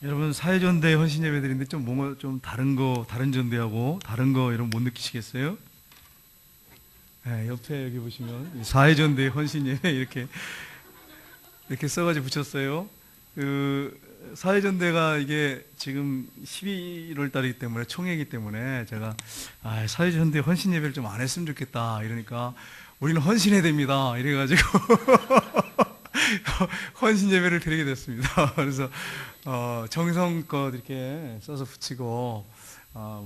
여러분 사회전대 헌신 예배드리는데 좀 뭔가 좀 다른 전대하고 다른 거 여러분 못 느끼시겠어요? 네, 옆에 여기 보시면 사회전대 헌신 예배 이렇게 써가지고 붙였어요. 그 사회전대가 이게 지금 11월 달이기 때문에 총회이기 때문에 제가 사회전대 헌신 예배를 좀 안 했으면 좋겠다 이러니까 우리는 헌신해야 됩니다 이래가지고 헌신 예배를 드리게 됐습니다. 그래서 정성껏 이렇게 써서 붙이고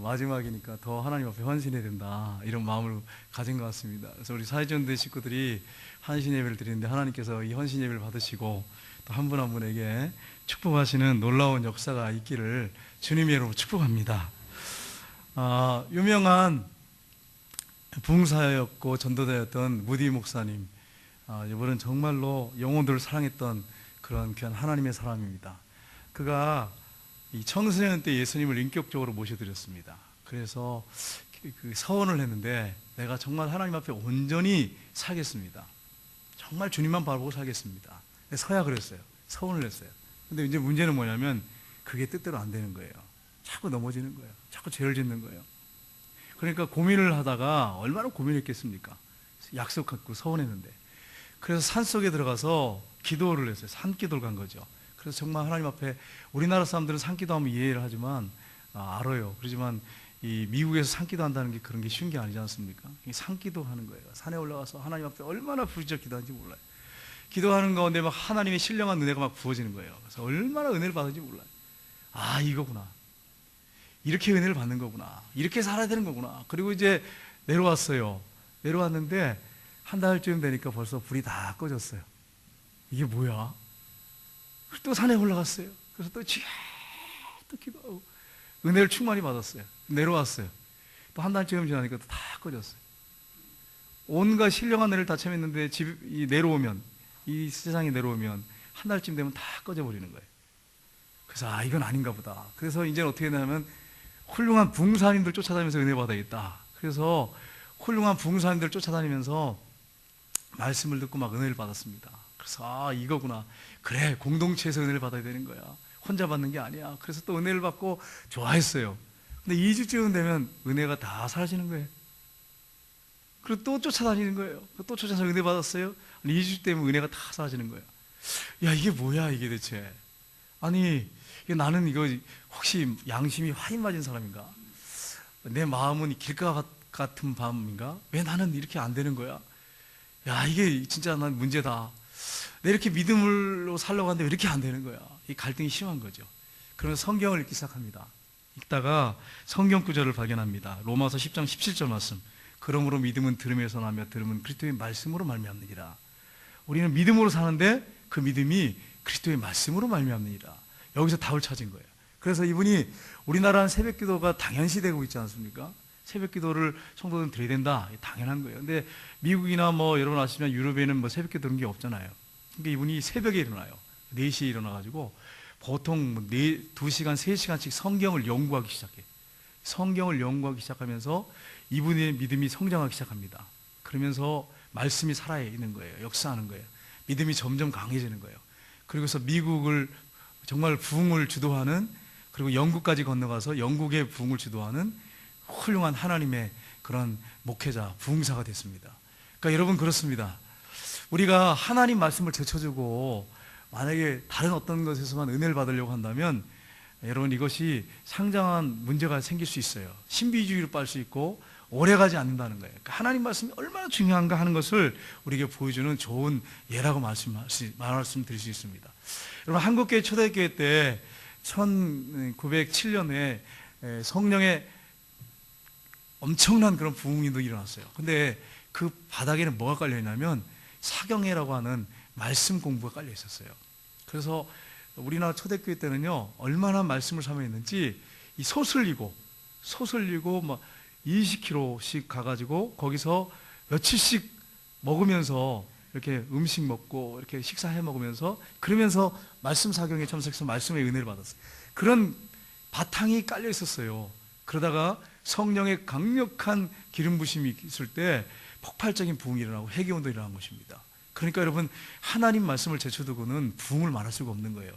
마지막이니까 더 하나님 앞에 헌신해야 된다 이런 마음을 가진 것 같습니다. 그래서 우리 사회전대 식구들이 헌신 예배를 드리는데 하나님께서 이 헌신 예배를 받으시고 또 한 분 한 분에게 축복하시는 놀라운 역사가 있기를 주님의 이름으로 축복합니다. 유명한 부흥사였고 전도자였던 무디 목사님, 이분은 정말로 영혼들을 사랑했던 그런 귀한 하나님의 사람입니다. 그가 이 청소년 때 예수님을 인격적으로 모셔드렸습니다. 그래서 그 서원을 했는데 내가 정말 하나님 앞에 온전히 살겠습니다. 정말 주님만 바라보고 살겠습니다. 서약을 했어요. 서원을 했어요. 근데 이제 문제는 뭐냐면 그게 뜻대로 안 되는 거예요. 자꾸 넘어지는 거예요. 자꾸 죄를 짓는 거예요. 그러니까 고민을 하다가 얼마나 고민했겠습니까? 약속했고 서원했는데. 그래서 산속에 들어가서 기도를 했어요. 산기도를 간 거죠. 그래서 정말 하나님 앞에 우리나라 사람들은 산기도하면 이해를 하지만 알아요. 그렇지만 이 미국에서 산기도 한다는 게 그런 게 쉬운 게 아니지 않습니까? 산기도 하는 거예요. 산에 올라가서 하나님 앞에 얼마나 부르짖어 기도하는지 몰라요. 기도하는 가운데 막 하나님의 신령한 은혜가 막 부어지는 거예요. 그래서 얼마나 은혜를 받은지 몰라요. 이거구나. 이렇게 은혜를 받는 거구나. 이렇게 살아야 되는 거구나. 그리고 이제 내려왔어요. 내려왔는데 한 달쯤 되니까 벌써 불이 다 꺼졌어요. 이게 뭐야? 또 산에 올라갔어요. 그래서 또 기도하고 은혜를 충만히 받았어요. 내려왔어요. 또 한 달쯤 지나니까 또 다 꺼졌어요. 온갖 신령한 은혜를 다 참았는데 내려오면 이 세상에 내려오면 한 달쯤 되면 다 꺼져버리는 거예요. 그래서 이건 아닌가 보다. 그래서 이제는 어떻게 되냐면 훌륭한 부흥사님들 쫓아다니면서 은혜 받아야겠다. 그래서 훌륭한 부흥사님들 쫓아다니면서 말씀을 듣고 막 은혜를 받았습니다. 그래서 이거구나. 그래, 공동체에서 은혜를 받아야 되는 거야. 혼자 받는 게 아니야. 그래서 또 은혜를 받고 좋아했어요. 근데 2주쯤 되면 은혜가 다 사라지는 거예요. 그리고 또 쫓아다니는 거예요. 또 쫓아서 은혜 받았어요. 2주 때문에 은혜가 다 사라지는 거예요. 야, 이게 뭐야 이게 대체. 아니 나는 이거 혹시 양심이 화인 맞은 사람인가? 내 마음은 길가 같은 밤인가? 왜 나는 이렇게 안 되는 거야? 야, 이게 진짜 난 문제다. 내 이렇게 믿음으로 살려고 하는데 왜 이렇게 안 되는 거야? 이 갈등이 심한 거죠. 그러면서 성경을 읽기 시작합니다. 읽다가 성경 구절을 발견합니다. 로마서 10장 17절 말씀. 그러므로 믿음은 들음에서 나며 들음은 그리스도의 말씀으로 말미암느니라. 우리는 믿음으로 사는데 그 믿음이 그리스도의 말씀으로 말미암느니라. 여기서 답을 찾은 거예요. 그래서 이분이 우리나라는 새벽기도가 당연시되고 있지 않습니까? 새벽기도를 성도들은 드려야 된다. 당연한 거예요. 근데 미국이나 여러분 아시면 유럽에는 새벽기도 그런 게 없잖아요. 그러니까 이분이 새벽에 일어나요. 4시에 일어나가지고 보통 2시간, 3시간씩 성경을 연구하기 시작해요. 성경을 연구하기 시작하면서 이분의 믿음이 성장하기 시작합니다. 그러면서 말씀이 살아있는 거예요. 역사하는 거예요. 믿음이 점점 강해지는 거예요. 그리고서 미국을 정말 부흥을 주도하는, 그리고 영국까지 건너가서 영국의 부흥을 주도하는 훌륭한 하나님의 그런 목회자, 부흥사가 됐습니다. 그러니까 여러분 그렇습니다. 우리가 하나님 말씀을 제쳐주고 만약에 다른 어떤 것에서만 은혜를 받으려고 한다면 여러분 이것이 상당한 문제가 생길 수 있어요. 신비주의로 빠질 수 있고 오래가지 않는다는 거예요. 그러니까 하나님 말씀이 얼마나 중요한가 하는 것을 우리에게 보여주는 좋은 예라고 말씀드릴 수 있습니다. 여러분 한국교회 초대교회 때 1907년에 성령의 엄청난 그런 부흥도 일어났어요. 근데 그 바닥에는 뭐가 깔려 있냐면 사경회라고 하는 말씀 공부가 깔려 있었어요. 그래서 우리나라 초대교회 때는요 얼마나 말씀을 사모했는지 이 소슬리고 20km씩 가가지고 거기서 며칠씩 먹으면서 이렇게 음식 먹고 이렇게 식사해 먹으면서 그러면서 말씀 사경에 참석해서 말씀의 은혜를 받았어요. 그런 바탕이 깔려 있었어요. 그러다가 성령의 강력한 기름 부심이 있을 때 폭발적인 부흥이 일어나고 회개운동이 일어난 것입니다. 그러니까 여러분 하나님 말씀을 제쳐두고는 부흥을 말할 수가 없는 거예요.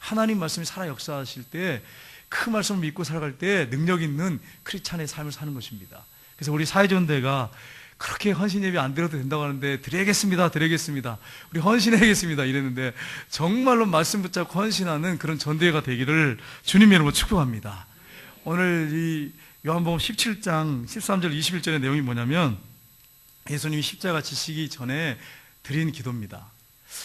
하나님 말씀이 살아 역사하실 때 그 말씀을 믿고 살아갈 때 능력 있는 크리스찬의 삶을 사는 것입니다. 그래서 우리 사회전대가 그렇게 헌신 예배 안 드려도 된다고 하는데 드려야겠습니다. 우리 헌신해야겠습니다. 이랬는데 정말로 말씀 붙잡고 헌신하는 그런 전대회가 되기를 주님 이름으로 축복합니다. 오늘 이 요한복음 17장 13절 21절의 내용이 뭐냐면 예수님이 십자가 지시기 전에 드린 기도입니다.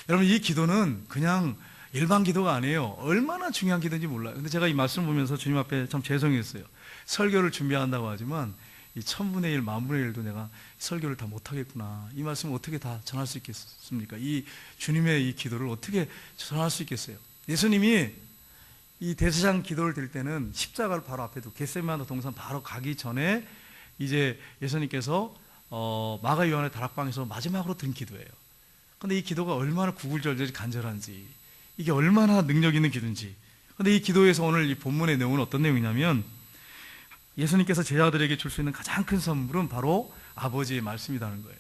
여러분, 이 기도는 그냥 일반 기도가 아니에요. 얼마나 중요한 기도인지 몰라요. 근데 제가 이 말씀을 보면서 주님 앞에 참 죄송했어요. 설교를 준비한다고 하지만 이 1000분의 1, 10,000분의 1도 내가 설교를 다 못하겠구나. 이 말씀을 어떻게 다 전할 수 있겠습니까? 이 주님의 이 기도를 어떻게 전할 수 있겠어요? 예수님이 이 대제사장 기도를 드릴 때는 십자가를 바로 앞에 두고 겟세마네 동산 바로 가기 전에 이제 예수님께서 마가 요한의 다락방에서 마지막으로 든 기도예요. 근데 이 기도가 얼마나 구굴절절이 간절한지, 이게 얼마나 능력 있는 기도인지. 근데 이 기도에서 오늘 이 본문의 내용은 어떤 내용이냐면 예수님께서 제자들에게 줄 수 있는 가장 큰 선물은 바로 아버지의 말씀이라는 거예요.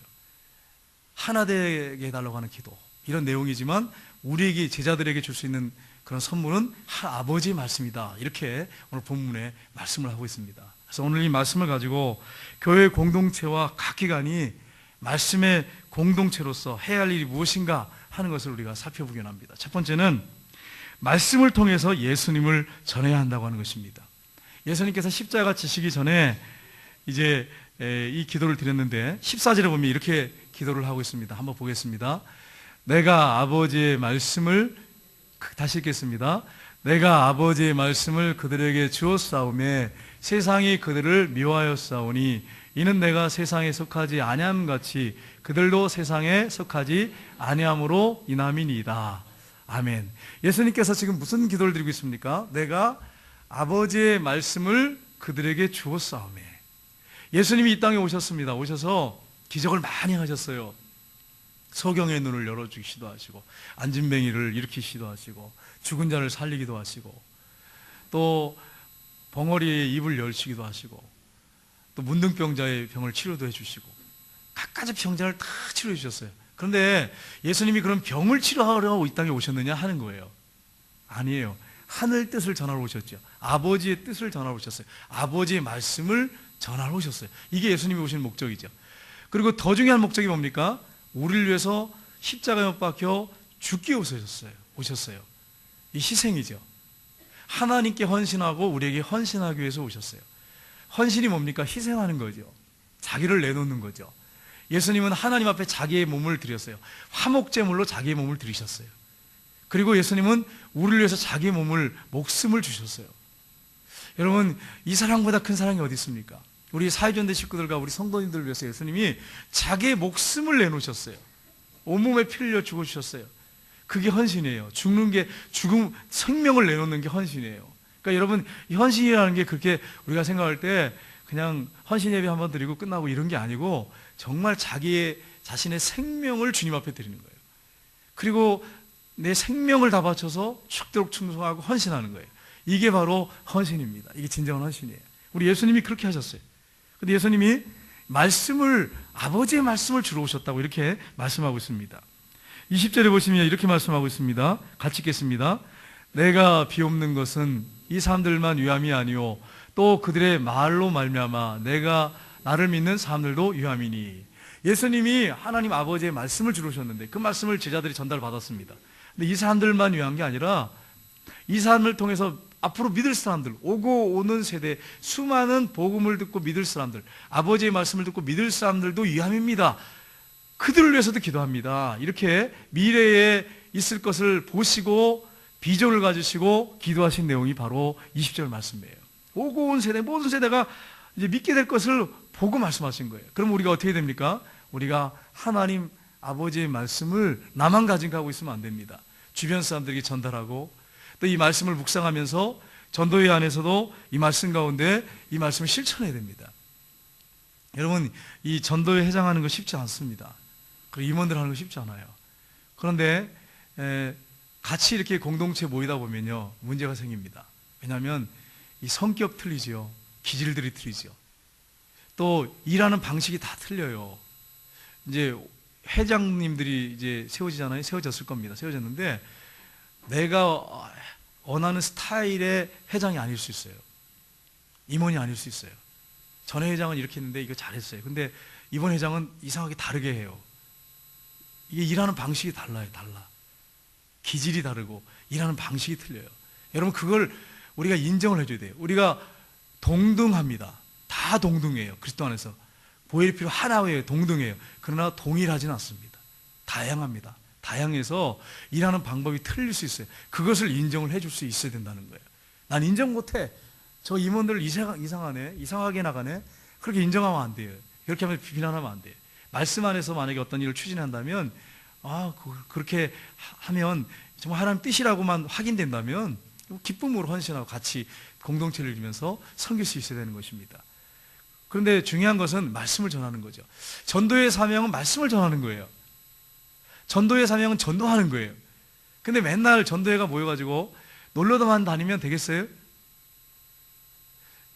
하나 되게 해달라고 하는 기도, 이런 내용이지만 우리에게, 제자들에게 줄 수 있는 그런 선물은 아버지의 말씀이다. 이렇게 오늘 본문에 말씀을 하고 있습니다. 그래서 오늘 이 말씀을 가지고 교회 공동체와 각 기관이 말씀의 공동체로서 해야 할 일이 무엇인가 하는 것을 우리가 살펴보긴 합니다. 첫 번째는 말씀을 통해서 예수님을 전해야 한다고 하는 것입니다. 예수님께서 십자가 지시기 전에 이제 이 기도를 드렸는데 14절에 보면 이렇게 기도를 하고 있습니다. 한번 보겠습니다. 내가 아버지의 말씀을, 다시 읽겠습니다. 내가 아버지의 말씀을 그들에게 주었사오매 세상이 그들을 미워하였사오니 이는 내가 세상에 속하지 아니함같이 그들도 세상에 속하지 아니함으로 인함이니이다. 아멘. 예수님께서 지금 무슨 기도를 드리고 있습니까? 내가 아버지의 말씀을 그들에게 주었사오매. 예수님이 이 땅에 오셨습니다. 오셔서 기적을 많이 하셨어요. 소경의 눈을 열어주시기도 하시고, 안진뱅이를 일으키시기도 하시고, 죽은 자를 살리기도 하시고, 또 벙어리의 입을 열시기도 하시고, 또 문둥병자의 병을 치료도 해주시고, 갖가지 병자를 다 치료해 주셨어요. 그런데 예수님이 그런 병을 치료하려고 이 땅에 오셨느냐 하는 거예요. 아니에요. 하늘 뜻을 전하러 오셨죠. 아버지의 뜻을 전하러 오셨어요. 아버지의 말씀을 전하러 오셨어요. 이게 예수님이 오신 목적이죠. 그리고 더 중요한 목적이 뭡니까? 우리를 위해서 십자가에 못 박혀 죽기 오셨어요. 이 희생이죠. 하나님께 헌신하고 우리에게 헌신하기 위해서 오셨어요. 헌신이 뭡니까? 희생하는 거죠. 자기를 내놓는 거죠. 예수님은 하나님 앞에 자기의 몸을 드렸어요. 화목제물로 자기의 몸을 드리셨어요. 그리고 예수님은 우리를 위해서 자기의 목숨을 주셨어요. 여러분, 이 사랑보다 큰 사랑이 어디 있습니까? 우리 사회전대 식구들과 우리 성도님들을 위해서 예수님이 자기의 목숨을 내놓으셨어요. 온몸에 피를 흘려 죽어주셨어요. 그게 헌신이에요. 생명을 내놓는 게 헌신이에요. 그러니까 여러분, 이 헌신이라는 게 그렇게 우리가 생각할 때 그냥 헌신 예배 한번 드리고 끝나고 이런 게 아니고 정말 자신의 생명을 주님 앞에 드리는 거예요. 그리고 내 생명을 다 바쳐서 죽도록 충성하고 헌신하는 거예요. 이게 바로 헌신입니다. 이게 진정한 헌신이에요. 우리 예수님이 그렇게 하셨어요. 근데 예수님이 아버지의 말씀을 주러 오셨다고 이렇게 말씀하고 있습니다. 20절에 보시면 이렇게 말씀하고 있습니다. 같이 읽겠습니다. 내가 비옵는 것은 이 사람들만 위함이 아니오 또 그들의 말로 말미암아 내가 나를 믿는 사람들도 위함이니. 예수님이 하나님 아버지의 말씀을 주러 오셨는데 그 말씀을 제자들이 전달받았습니다. 근데 이 사람들만 위한 게 아니라 이 사람을 통해서 앞으로 믿을 사람들, 오고 오는 세대, 수많은 복음을 듣고 믿을 사람들, 아버지의 말씀을 듣고 믿을 사람들도 위함입니다. 그들을 위해서도 기도합니다. 이렇게 미래에 있을 것을 보시고 비전을 가지시고 기도하신 내용이 바로 20절 말씀이에요. 오고 온 세대, 모든 세대가 이제 믿게 될 것을 보고 말씀하신 거예요. 그럼 우리가 어떻게 됩니까? 우리가 하나님 아버지의 말씀을 나만 가지고 있으면 안 됩니다. 주변 사람들에게 전달하고 또 이 말씀을 묵상하면서 전도회 안에서도 이 말씀 가운데 이 말씀을 실천해야 됩니다. 여러분, 이 전도회 회장하는 거 쉽지 않습니다. 그리고 임원들 하는 거 쉽지 않아요. 그런데 같이 이렇게 공동체 모이다 보면요 문제가 생깁니다. 왜냐하면 이 성격 틀리죠. 기질들이 틀리죠. 또 일하는 방식이 다 틀려요. 이제 회장님들이 이제 세워지잖아요. 세워졌을 겁니다. 세워졌는데 내가 원하는 스타일의 회장이 아닐 수 있어요. 임원이 아닐 수 있어요. 전에 회장은 이렇게 했는데 이거 잘했어요. 근데 이번 회장은 이상하게 다르게 해요. 이게 일하는 방식이 달라요. 달라. 기질이 다르고 일하는 방식이 틀려요. 여러분, 그걸 우리가 인정을 해줘야 돼요. 우리가 동등합니다. 다 동등해요. 그리스도 안에서 보혈의 피로 하나예요. 동등해요. 그러나 동일하지는 않습니다. 다양합니다. 다양해서 일하는 방법이 틀릴 수 있어요. 그것을 인정을 해줄 수 있어야 된다는 거예요. 난 인정 못해. 저 임원들 이상하네. 이상하게 나가네. 그렇게 인정하면 안 돼요. 그렇게 하면 비난하면 안 돼요. 말씀 안에서 만약에 어떤 일을 추진한다면, 그렇게 하면 정말 하나님 뜻이라고만 확인된다면 기쁨으로 헌신하고 같이 공동체를 이루면서 섬길 수 있어야 되는 것입니다. 그런데 중요한 것은 말씀을 전하는 거죠. 전도의 사명은 말씀을 전하는 거예요. 전도의 사명은 전도하는 거예요. 근데 맨날 전도회가 모여가지고 놀러만 다니면 되겠어요?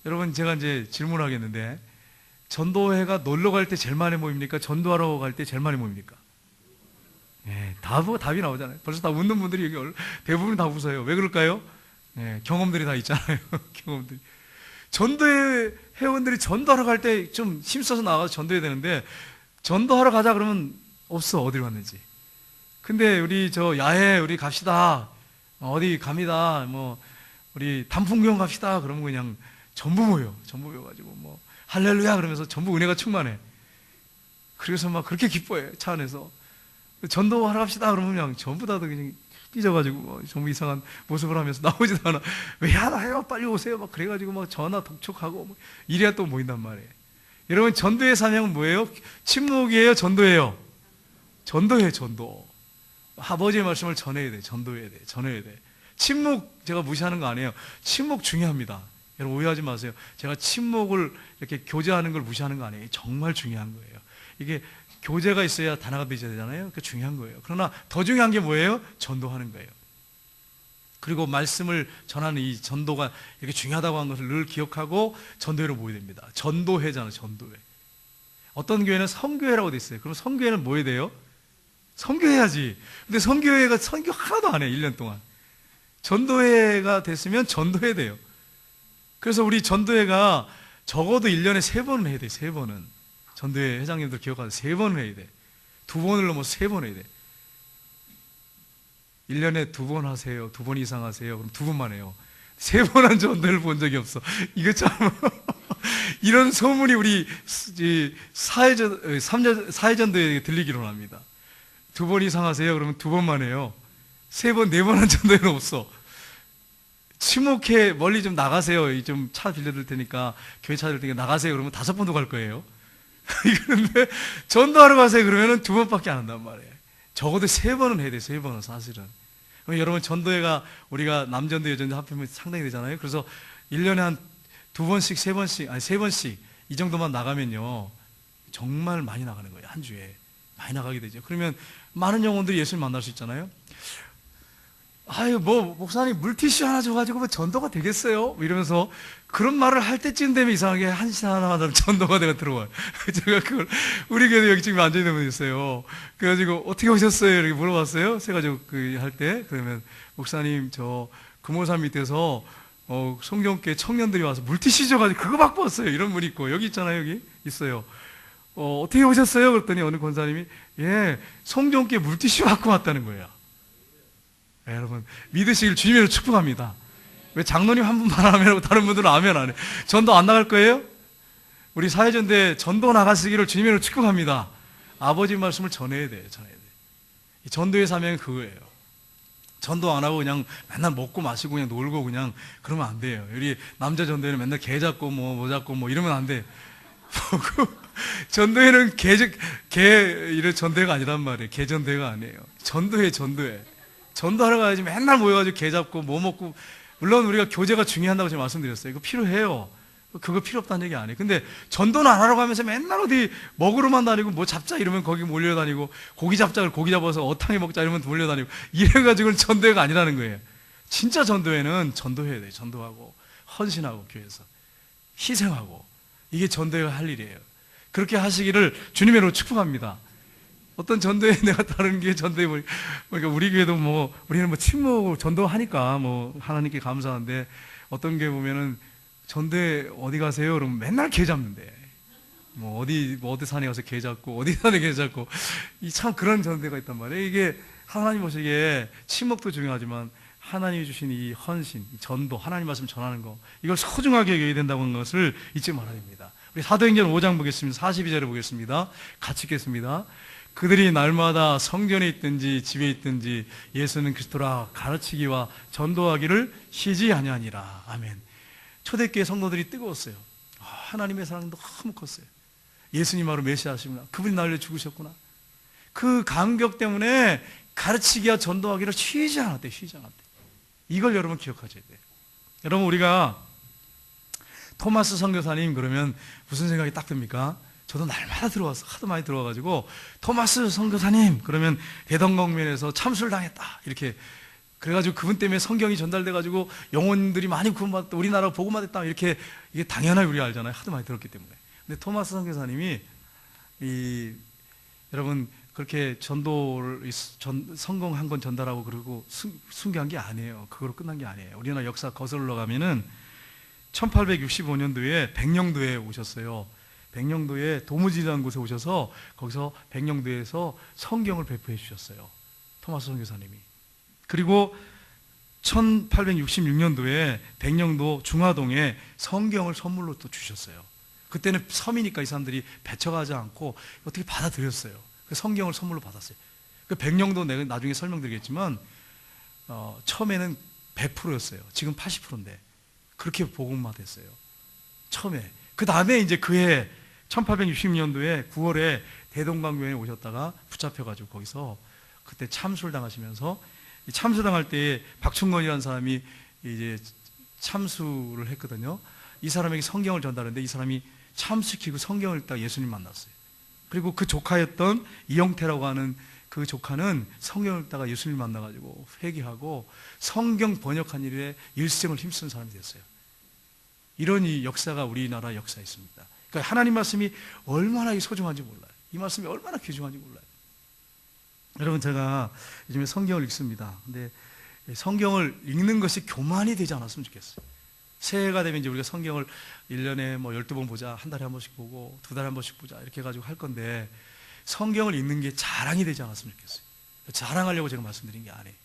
여러분, 제가 이제 질문하겠는데, 전도회가 놀러 갈 때 제일 많이 모입니까? 전도하러 갈 때 제일 많이 모입니까? 네, 답이 나오잖아요. 벌써 다 웃는 분들이 여기 대부분 다 웃어요. 왜 그럴까요? 네, 경험들이 다 있잖아요. 경험들이. 전도회 회원들이 전도하러 갈 때 좀 힘써서 나가서 전도해야 되는데, 전도하러 가자 그러면 없어. 어디로 갔는지. 근데 우리 야외 우리 갑시다. 어디 갑니다. 우리 단풍경 갑시다. 그러면 그냥 전부 모여가지고 할렐루야 그러면서 전부 은혜가 충만해. 그래서 막 그렇게 기뻐해. 차 안에서. 전도하러 갑시다 그러면 그냥 전부 다 그냥 삐져가지고 전부 이상한 모습을 하면서 나오지도 않아. 왜 하나 해요? 빨리 오세요. 막 그래가지고 막 전화 독촉하고 이래야 또 모인단 말이에요. 여러분, 전도의 사명은 뭐예요? 침묵이에요? 전도예요? 전도예요. 전도. 아버지의 말씀을 전해야 돼. 전도해야 돼. 전해야 돼. 침묵 제가 무시하는 거 아니에요. 침묵 중요합니다. 여러분, 오해하지 마세요. 제가 침묵을 이렇게 교제하는 걸 무시하는 거 아니에요. 정말 중요한 거예요. 이게 교제가 있어야 단합이 되잖아요. 그게 중요한 거예요. 그러나 더 중요한 게 뭐예요? 전도하는 거예요. 그리고 말씀을 전하는 이 전도가 이렇게 중요하다고 하는 것을 늘 기억하고 전도회로 모여야 됩니다. 전도회잖아요. 전도회. 어떤 교회는 선교회라고 돼 있어요. 그럼 선교회는 뭐 해야 돼요? 선교해야지. 근데 선교회가 선교 하나도 안 해. 1년 동안. 전도회가 됐으면 전도해야 돼요. 그래서 우리 전도회가 적어도 1년에 3번은 해야 돼. 3번은. 전도회 회장님들 기억하세요. 3번은 해야 돼. 2번을 넘어서 3번 해야 돼. 1년에 2번 하세요. 2번 이상 하세요. 그럼 2번만 해요. 3번 한 전도회를 본 적이 없어. 이거 참 이런 소문이 우리 사회전도에 들리기로 합니다. 2번 이상 하세요. 그러면 2번만 해요. 3번, 4번 한 전도회는 없어. 침묵해. 멀리 좀 나가세요. 좀 차 빌려줄 테니까, 교회 찾을 테니까 나가세요. 그러면 5번도 갈 거예요. 그런데 전도하러 가세요. 그러면은 2번밖에 안 한단 말이에요. 적어도 3번은 해야 돼요. 3번은 사실은. 그럼 여러분, 전도회가 우리가 남전도 여전도 합하면 상당히 되잖아요. 그래서 1년에 한 2번씩, 3번씩, 아니 3번씩 이 정도만 나가면요, 정말 많이 나가는 거예요. 한 주에 많이 나가게 되죠. 그러면 많은 영혼들이 예수를 만날 수 있잖아요. 아유, 목사님 물티슈 하나 줘가지고 전도가 되겠어요? 이러면서 그런 말을 할 때쯤 되면 이상하게 한시 하나 하면 전도가 내가 들어와요. 제가 그걸, 우리 교회도 여기 지금 앉아있는 분 있어요. 그래가지고 어떻게 오셨어요? 이렇게 물어봤어요. 세가지고 할 때. 그러면 목사님, 저 금호산 밑에서 성경교회 청년들이 와서 물티슈 줘가지고 그거 받고 왔어요. 이런 분이 있고, 여기 있잖아요. 여기 있어요. 어떻게 오셨어요? 그랬더니 어느 권사님이, 성경교회 물티슈 받고 왔다는 거예요. 여러분, 믿으시길 주님으로 축복합니다. 왜 장로님 한 분만 아멘 하고 다른 분들은 아멘 안 해? 전도 안 나갈 거예요? 우리 사회전대 전도 나가시기를 주님으로 축복합니다. 아버지 말씀을 전해야 돼요. 전해야 돼. 이 전도의 사명은 그거예요. 전도 안 하고 그냥 맨날 먹고 마시고 그냥 놀고 그냥 그러면 안 돼요. 우리 남자 전도회는 맨날 개 잡고 뭐 잡고 이러면 안 돼. 전도회는 개 이런 전도회가 아니란 말이에요. 개 전도회가 아니에요. 전도회. 전도하러 가야지 맨날 모여가지고 개 잡고 뭐 먹고, 물론 우리가 교제가 중요하다고 제가 말씀드렸어요. 이거 필요해요. 그거 필요 없다는 얘기 아니에요. 근데 전도는 안 하러 가면서 맨날 어디 먹으러만 다니고 뭐 잡자 이러면 거기 몰려다니고, 고기 잡자 고기 잡아서 어탕에 먹자 이러면 몰려다니고, 이래가지고는 전도회가 아니라는 거예요. 진짜 전도회는 전도해야 돼요. 전도하고 헌신하고 교회에서 희생하고, 이게 전도회가 할 일이에요. 그렇게 하시기를 주님으로 축복합니다. 어떤 전도에 내가 다른 게 전도에 그러니까 우리 교회도 뭐 우리는 뭐 침묵 전도하니까 뭐 하나님께 감사한데 어떤 게 보면은 전도에 어디 가세요? 그러면 맨날 개 잡는데 뭐 어디 산에 가서 개 잡고 어디 산에 개 잡고 이 참 그런 전도가 있단 말이에요. 이게 하나님 보시기에 침묵도 중요하지만 하나님이 주신 이 헌신, 이 전도, 하나님 말씀 전하는 거 이걸 소중하게 여겨야 된다고 하는 것을 잊지 말아야 됩니다. 우리 사도행전 5장 보겠습니다. 42절에 보겠습니다. 같이 읽겠습니다. 그들이 날마다 성전에 있든지 집에 있든지 예수는 그리스도라 가르치기와 전도하기를 쉬지 아니하니라. 아멘. 초대교회 성도들이 뜨거웠어요. 하나님의 사랑 너무 컸어요. 예수님 바로 메시아시구나. 그분이 나를 위해 죽으셨구나. 그 감격 때문에 가르치기와 전도하기를 쉬지 않았대. 이걸 여러분 기억하셔야 돼요. 여러분 우리가 토마스 선교사님 그러면 무슨 생각이 딱 듭니까? 저도 날마다 들어와서 하도 많이 들어와가지고 토마스 선교사님 그러면 대동강변에서 참수를 당했다 이렇게 그래가지고 그분 때문에 성경이 전달돼가지고 영혼들이 많이 구원받았다 우리나라 복음화 됐다 이렇게 이게 당연하게 우리가 알잖아요. 하도 많이 들었기 때문에. 근데 토마스 선교사님이 여러분 그렇게 전도를 성공한 건 전달하고 그러고 순교한 게 아니에요. 그거로 끝난 게 아니에요. 우리나라 역사 거슬러 가면은 1865년도에 백령도에 오셨어요. 백령도에 도무지라는 곳에 오셔서 거기서 백령도에서 성경을 배포해 주셨어요. 토마스 선교사님이. 그리고 1866년도에 백령도 중화동에 성경을 선물로 또 주셨어요. 그때는 섬이니까 이 사람들이 배척하지 않고 어떻게 받아들였어요. 그 성경을 선물로 받았어요. 그 백령도 내가 나중에 설명드리겠지만 처음에는 100%였어요. 지금 80%인데 그렇게 복음화됐어요. 처음에. 그 다음에 이제 그해 1860년도에 9월에 대동강변에 오셨다가 붙잡혀가지고 거기서 그때 참수를 당하시면서 참수당할 때에 박충건이라는 사람이 이제 참수를 했거든요. 이 사람에게 성경을 전달했는데 이 사람이 참수키고 성경을 읽다가 예수님 만났어요. 그리고 그 조카였던 이영태라고 하는 그 조카는 성경을 읽다가 예수님 만나가지고 회개하고 성경 번역한 일에 일생을 힘쓴 사람이 됐어요. 이런 이 역사가 우리나라 역사에 있습니다. 그러니까 하나님 말씀이 얼마나 소중한지 몰라요. 이 말씀이 얼마나 귀중한지 몰라요. 여러분 제가 요즘에 성경을 읽습니다. 근데 성경을 읽는 것이 교만이 되지 않았으면 좋겠어요. 새해가 되면 이제 우리가 성경을 1년에 뭐 12번 보자, 한 달에 한 번씩 보고, 2달에 한 번씩 보자, 이렇게 해가지고 할 건데, 성경을 읽는 게 자랑이 되지 않았으면 좋겠어요. 자랑하려고 제가 말씀드린 게 아니에요.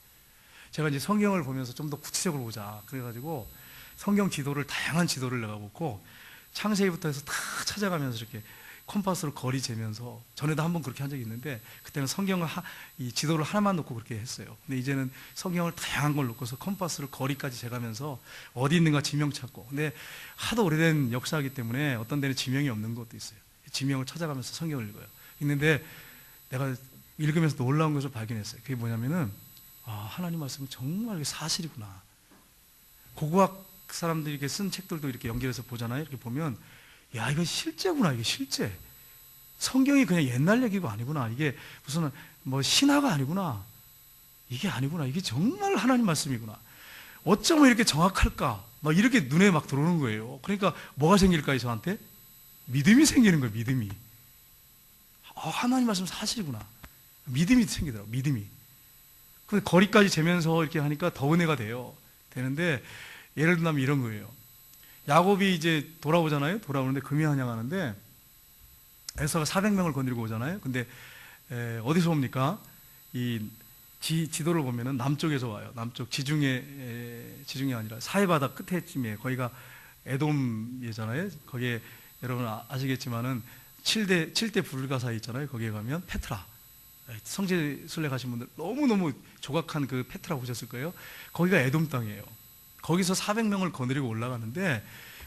제가 이제 성경을 보면서 좀 더 구체적으로 보자. 그래가지고, 성경 지도를, 다양한 지도를 내가 보고, 창세기부터 해서 다 찾아가면서 이렇게 컴파스로 거리 재면서, 전에도 한번 그렇게 한 적이 있는데, 그때는 성경을 이 지도를 하나만 놓고 그렇게 했어요. 근데 이제는 성경을 다양한 걸 놓고서 컴파스를 거리까지 재가면서 어디 있는가 지명 찾고. 근데 하도 오래된 역사이기 때문에 어떤 데는 지명이 없는 것도 있어요. 지명을 찾아가면서 성경을 읽어요. 있는데 내가 읽으면서 놀라운 것을 발견했어요. 그게 뭐냐면은, 하나님 말씀은 정말 사실이구나. 고고학 사람들이 이렇게 쓴 책들도 이렇게 연결해서 보잖아요. 이렇게 보면, 야, 이거 실제구나, 이게 실제. 성경이 그냥 옛날 얘기가 아니구나. 이게 무슨 뭐 신화가 아니구나. 이게 아니구나. 이게 정말 하나님 말씀이구나. 어쩌면 이렇게 정확할까? 막 이렇게 눈에 막 들어오는 거예요. 그러니까 뭐가 생길까요, 저한테? 믿음이 생기는 거예요, 믿음이. 하나님 말씀 사실이구나. 믿음이 생기더라고요, 믿음이. 근데 거리까지 재면서 이렇게 하니까 더 은혜가 되는데, 예를 들면 이런 거예요. 야곱이 이제 돌아오잖아요. 돌아오는데 금이 한양하는데 에서가 400명을 건드리고 오잖아요. 근데 어디서 옵니까? 이 지도를 보면은 남쪽에서 와요. 남쪽 지중해 아니라 사해바다 끝에쯤에 거기가 에돔이잖아요. 거기에 여러분 아시겠지만은 7대 불가사에 있잖아요. 거기에 가면 페트라. 성지순례 가신 분들 너무너무 조각한 그 페트라 보셨을 거예요. 거기가 에돔 땅이에요. 거기서 400명을 거느리고 올라가는데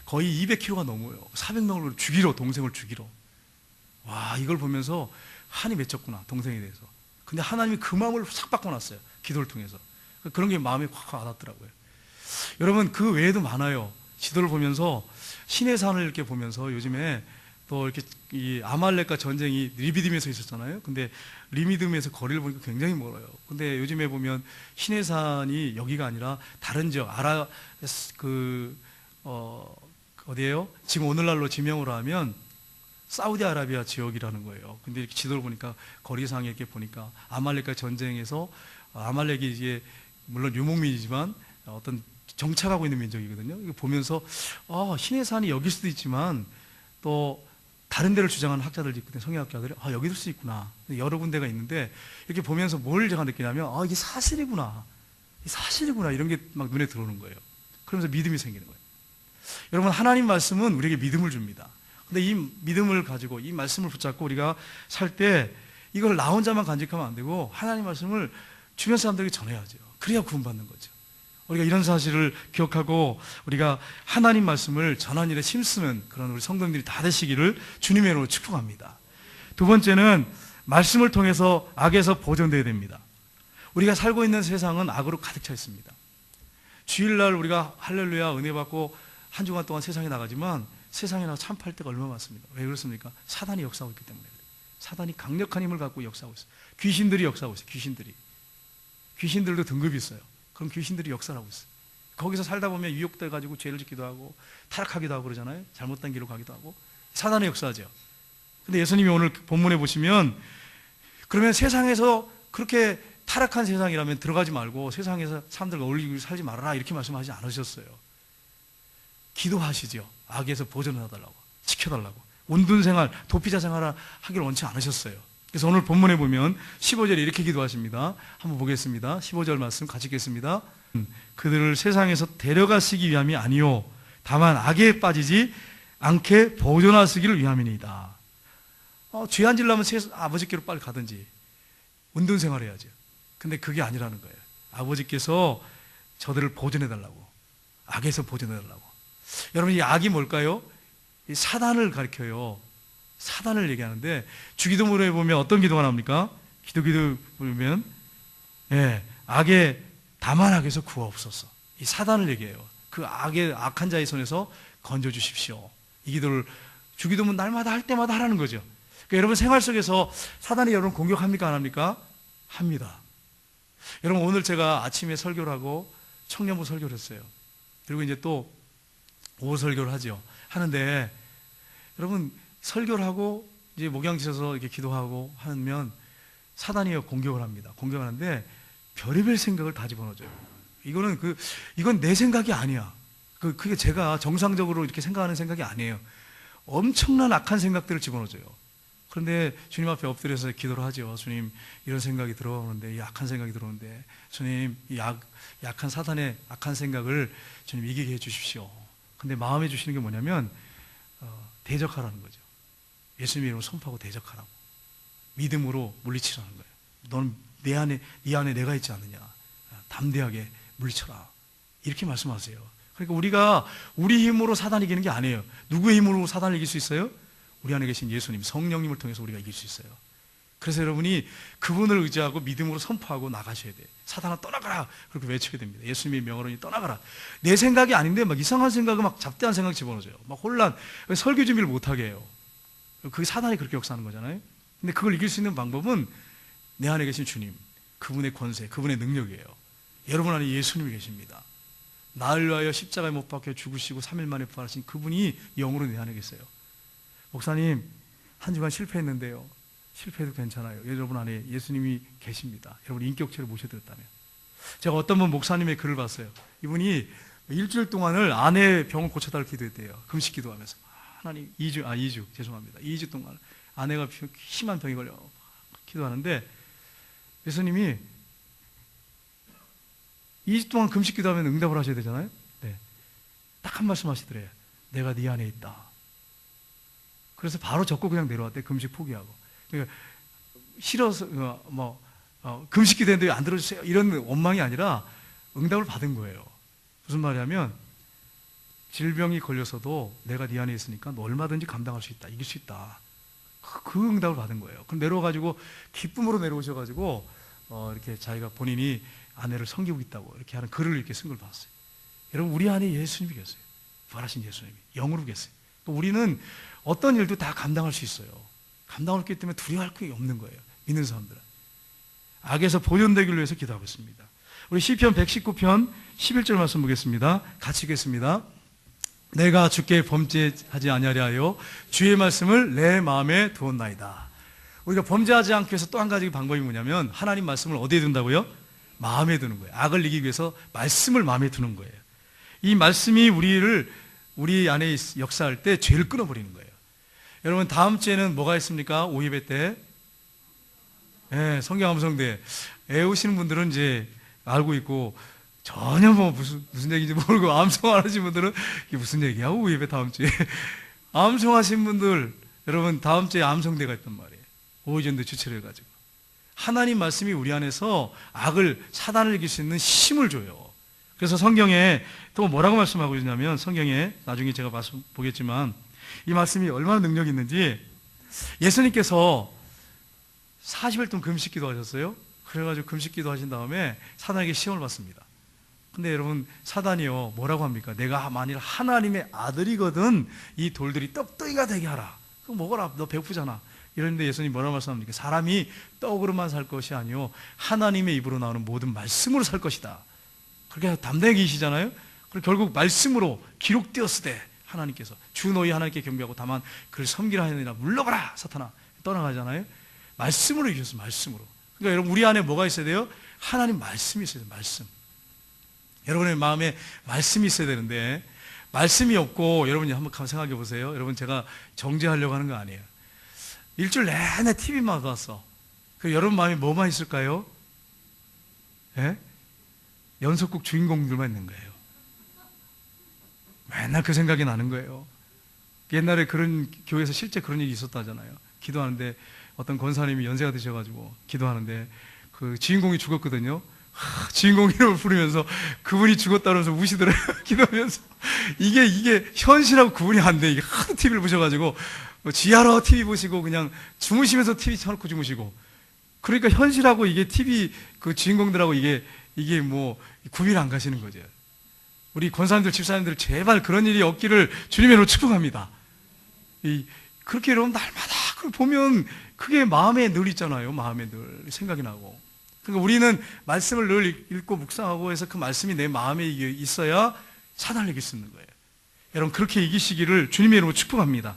거의 200km가 넘어요. 400명을 죽이러, 동생을 죽이러. 와, 이걸 보면서 한이 맺혔구나, 동생에 대해서. 근데 하나님이 그 마음을 싹 바꿔놨어요. 기도를 통해서. 그런 게 마음에 확 와닿더라고요. 여러분, 그 외에도 많아요. 지도를 보면서 신의 산을 이렇게 보면서 요즘에 또 이렇게 이 아말렉과 전쟁이 리비딤에서 있었잖아요. 근데 리비딤에서 거리를 보니까 굉장히 멀어요. 근데 요즘에 보면 신의 산이 여기가 아니라 다른 지역, 어디예요? 지금 오늘날로 지명으로 하면 사우디아라비아 지역이라는 거예요. 근데 이렇게 지도를 보니까 거리상에 이렇게 보니까 아말렉과 전쟁에서 아말렉이 이게 물론 유목민이지만 어떤 정착하고 있는 민족이거든요. 이거 보면서 신의 산이 여길 수도 있지만 또 다른 데를 주장하는 학자들도 있거든요. 성경학자들이 여기 있을 수 있구나. 여러 군데가 있는데 이렇게 보면서 뭘 제가 느끼냐면 이게 사실이구나. 사실이구나. 이런 게 막 눈에 들어오는 거예요. 그러면서 믿음이 생기는 거예요. 여러분, 하나님 말씀은 우리에게 믿음을 줍니다. 근데 이 믿음을 가지고 이 말씀을 붙잡고 우리가 살 때 이걸 나 혼자만 간직하면 안 되고 하나님 말씀을 주변 사람들에게 전해야죠. 그래야 구원받는 거죠. 우리가 이런 사실을 기억하고 우리가 하나님 말씀을 전하는 일에 힘쓰는 그런 우리 성도님들이 다 되시기를 주님의 이름으로 축복합니다. 두 번째는 말씀을 통해서 악에서 보존되어야 됩니다. 우리가 살고 있는 세상은 악으로 가득 차 있습니다. 주일날 우리가 할렐루야 은혜 받고 한 주간 동안 세상에 나가지만 세상에 나가 참팔 때가 얼마나 많습니까? 왜 그렇습니까? 사단이 역사하고 있기 때문에 그래요. 사단이 강력한 힘을 갖고 역사하고 있어요. 귀신들이 역사하고 있어요. 귀신들도 등급이 있어요. 그럼 귀신들이 역사를 하고 있어요. 거기서 살다 보면 유혹돼 가지고 죄를 짓기도 하고 타락하기도 하고 그러잖아요. 잘못된 길로 가기도 하고 사단의 역사죠. 근데 예수님이 오늘 본문에 보시면 그러면 세상에서 그렇게 타락한 세상이라면 들어가지 말고 세상에서 사람들과 어울리고 살지 말아라 이렇게 말씀하지 않으셨어요. 기도하시죠. 악에서 보존해달라고, 지켜달라고. 온둔 생활, 도피자 생활을 하기를 원치 않으셨어요. 그래서 오늘 본문에 보면 15절에 이렇게 기도하십니다. 한번 보겠습니다. 15절 말씀 같이 읽겠습니다. 그들을 세상에서 데려가시기 위함이 아니요 다만 악에 빠지지 않게 보존하시기를 위함이니이다. 죄 안 지려면 아버지께로 빨리 가든지 온둔 생활해야죠. 근데 그게 아니라는 거예요. 아버지께서 저들을 보존해달라고, 악에서 보존해달라고. 여러분, 이 악이 뭘까요? 이 사단을 가리켜요. 사단을 얘기하는데 주기도문에 보면 어떤 기도가 나옵니까? 기도 보면 악의 다만 악에서 구하옵소서. 이 사단을 얘기해요. 그 악한 자의 손에서 건져주십시오. 이 기도를 주기도문 날마다 할 때마다 하라는 거죠. 그러니까 여러분 생활 속에서 사단이 여러분 공격합니까? 안 합니까? 합니다. 여러분, 오늘 제가 아침에 설교를 하고 청년부 설교를 했어요. 그리고 이제 또 오후 설교를 하는데 여러분 설교를 하고 이제 목양 지어서 이렇게 기도하고 하면 사단이 공격을 합니다. 공격하는데 별의별 생각을 다 집어넣어줘요. 이건 내 생각이 아니야. 그게 제가 정상적으로 이렇게 생각하는 생각이 아니에요. 엄청난 악한 생각들을 집어넣어줘요. 그런데 주님 앞에 엎드려서 기도를 하죠. 주님, 이런 생각이 들어오는데, 이 악한 생각이 들어오는데, 주님, 이 약한 사단의 악한 생각을 주님 이기게 해주십시오. 근데 마음에 주시는 게 뭐냐면 대적하라는 거죠. 예수님의 이름으로 선포하고 대적하라고. 믿음으로 물리치라는 거예요. 너는 네 안에 내가 있지 않느냐. 담대하게 물리쳐라. 이렇게 말씀하세요. 그러니까 우리가 우리 힘으로 사단 이기는 게 아니에요. 누구의 힘으로 사단을 이길 수 있어요? 우리 안에 계신 예수님, 성령님을 통해서 우리가 이길 수 있어요. 그래서 여러분이 그분을 의지하고 믿음으로 선포하고 나가셔야 돼요. 사단아 떠나가라! 그렇게 외쳐야 됩니다. 예수님의 명으로 떠나가라. 내 생각이 아닌데 막 이상한 생각을 막 잡대한 생각 집어넣어줘요. 막 혼란, 설교 준비를 못하게 해요. 그게 사단이 그렇게 역사하는 거잖아요. 근데 그걸 이길 수 있는 방법은 내 안에 계신 주님, 그분의 권세, 그분의 능력이에요. 여러분 안에 예수님이 계십니다. 나를 위하여 십자가에 못 박혀 죽으시고 3일 만에 부활하신 그분이 영으로 내 안에 계세요. 목사님, 한 주간 실패했는데요. 실패해도 괜찮아요. 여러분 안에 예수님이 계십니다. 여러분 인격체를 모셔드렸다면. 제가 어떤 분 목사님의 글을 봤어요. 이분이 일주일 동안을 아내 병을 고쳐달라고 기도했대요. 금식 기도하면서. 하나님, 2주, 죄송합니다. 2주 동안 아내가 심한 병이 걸려 기도하는데 예수님이 2주 동안 금식 기도하면 응답을 하셔야 되잖아요. 네. 딱 한 말씀 하시더래요. 내가 네 안에 있다. 그래서 바로 적고 그냥 내려왔대. 금식 포기하고. 그러니까 싫어서 금식 기도했는데 안 들어주세요. 이런 원망이 아니라 응답을 받은 거예요. 무슨 말이냐면 질병이 걸려서도 내가 네 안에 있으니까 너 얼마든지 감당할 수 있다. 이길 수 있다. 그 응답을 받은 거예요. 그럼 내려와가지고 기쁨으로 내려오셔가지고 이렇게 자기가 본인이 아내를 섬기고 있다고 이렇게 하는 글을 이렇게 쓴 걸 봤어요. 여러분, 우리 안에 예수님이 계세요. 부활하신 예수님이 영으로 계세요. 또 우리는 어떤 일도 다 감당할 수 있어요. 감당할 수 있기 때문에 두려워할 게 없는 거예요. 믿는 사람들은. 악에서 보존되기를 위해서 기도하고 있습니다. 우리 시편 119편 11절 말씀 보겠습니다. 같이 읽겠습니다. 내가 주께 범죄하지 아니하려 하여 주의 말씀을 내 마음에 두었나이다. 우리가 범죄하지 않기 위해서 또 한 가지 방법이 뭐냐면 하나님 말씀을 어디에 둔다고요? 마음에 두는 거예요. 악을 이기기 위해서 말씀을 마음에 두는 거예요. 이 말씀이 우리 안에 역사할 때 죄를 끊어버리는 거예요. 여러분 다음 주에는 뭐가 있습니까? 5예배 때 성경 암송대 애우시는 분들은 이제 알고 있고 전혀 뭐 무슨 얘기인지 모르고 암송 안 하신 분들은 이게 무슨 얘기야? 5예배 다음 주에 암송하신 분들 여러분 다음 주에 암송대가 있단 말이에요. 오후전대 주체를 해가지고 하나님 말씀이 우리 안에서 사단을 이길 수 있는 힘을 줘요. 그래서 성경에 또 뭐라고 말씀하고 있냐면 성경에 나중에 제가 보겠지만 이 말씀이 얼마나 능력이 있는지 예수님께서 40일 동안 금식기도 하셨어요. 그래가지고 금식기도 하신 다음에 사단에게 시험을 받습니다. 근데 여러분 사단이요 뭐라고 합니까? 내가 만일 하나님의 아들이거든 이 돌들이 떡덩이가 되게 하라. 그거 먹어라. 너 배고프잖아. 이런데 예수님 뭐라고 말씀합니까? 사람이 떡으로만 살 것이 아니요 하나님의 입으로 나오는 모든 말씀으로 살 것이다. 그렇게 담대하게 계시잖아요. 그리고 결국 말씀으로 기록되었으되 하나님께서 주 너희 하나님께 경배하고 다만 그를 섬기라 하느니라 물러가라 사탄아 떠나가잖아요. 말씀으로 이겼어요. 말씀으로. 그러니까 여러분 우리 안에 뭐가 있어야 돼요? 하나님 말씀이 있어야 돼요. 말씀. 여러분의 마음에 말씀이 있어야 되는데 말씀이 없고 여러분이 한번 생각해 보세요. 여러분 제가 정죄하려고 하는 거 아니에요. 일주일 내내 TV만 봤어. 그 여러분 마음에 뭐만 있을까요? 예? 연속극 주인공들만 있는 거예요. 맨날 그 생각이 나는 거예요. 옛날에 그런 교회에서 실제 그런 일이 있었다잖아요. 기도하는데 어떤 권사님이 연세가 드셔가지고 기도하는데 그 주인공이 죽었거든요. 주인공 이름을 부르면서 그분이 죽었다면서 우시더래요. 기도하면서 이게 현실하고 구분이 안 돼. 이게 하도 TV를 보셔가지고 지하로 TV 보시고 그냥 주무시면서 TV 켜놓고 주무시고 그러니까 현실하고 이게 TV 그 주인공들하고 이게 뭐 구별 안 가시는 거죠. 우리 권사님들 집사님들 제발 그런 일이 없기를 주님의 이름으로 축복합니다. 그렇게 여러분 날마다 그걸 보면 그게 마음에 늘 있잖아요. 마음에 늘 생각이 나고. 그러니까 우리는 말씀을 늘 읽고 묵상하고 해서 그 말씀이 내 마음에 있어야 사단을 이길 수 있는 거예요. 여러분 그렇게 이기시기를 주님의 이름으로 축복합니다.